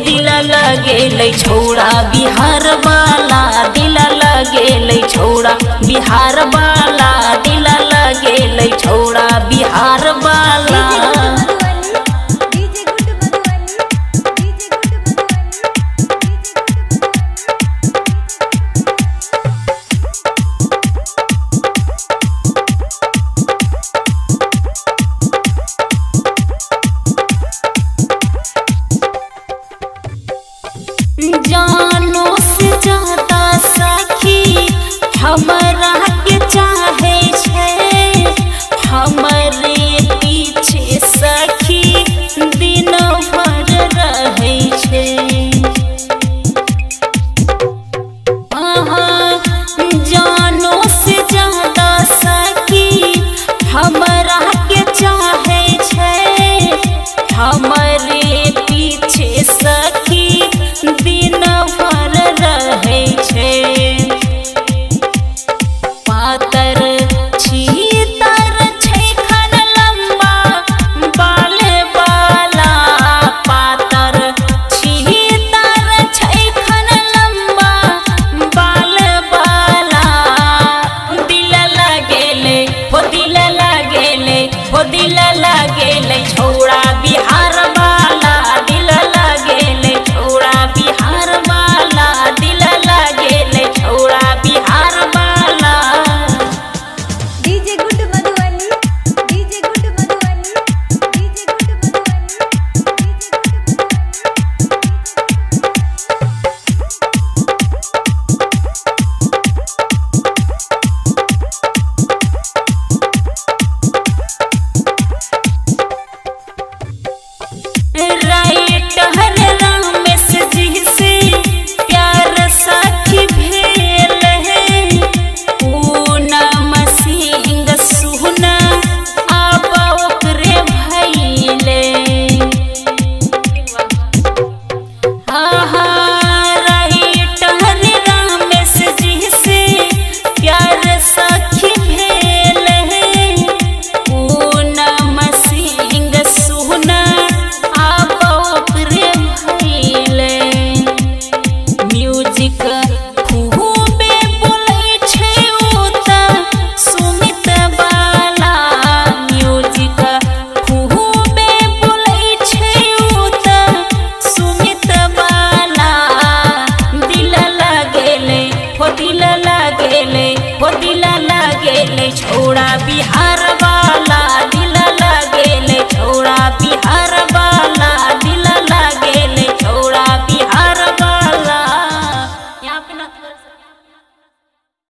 दिल लगेले छौड़ा बिहार वाला, दिल लगेले छौड़ा बिहार वाला, दिल लगेले छौड़ा बिहार वाला। जानो से ज्यादा सखी हमरा के चाहे छे, हमरे पीछे सखी दिन भर रहे छे। जानो से ज्यादा सखी हमरा के चाहे छे, हमरे पीछे सखी दिन भर रहे छे। पातर छीतर छैखन लंबा बाल वाला, पातर छीतर छैखन लंबा बाल वाला। दिल लगेले हो दिल लगेले हो दिल लगेले छौड़ा बिहार वाला, दिल लगेले छौड़ा बिहार वाला, दिल लगेले छौड़ा बिहार वाला। DJ good Madhubani, DJ good Madhubani, DJ good Madhubani, राइट हर रामेश जी से प्यार सखी भेल है, पूनम सिंह सुना अब ओकरे भइले। राइट हर रामेश जी से प्यार सखी भेल है, पूनम सिंह सुना म्यूजिक खूबे बोले छे उता सुमित वाला, म्यूजिक खूबे बोले छे उता सुमित वाला। दिल लगेले हो दिल लगेले हो दिल लगेले छौड़ा बिहार वाला, दिल लगेले छौड़ा बिहार वाला, दिल लगेले छौड़ा बिहार वाला। यहाँ पे ना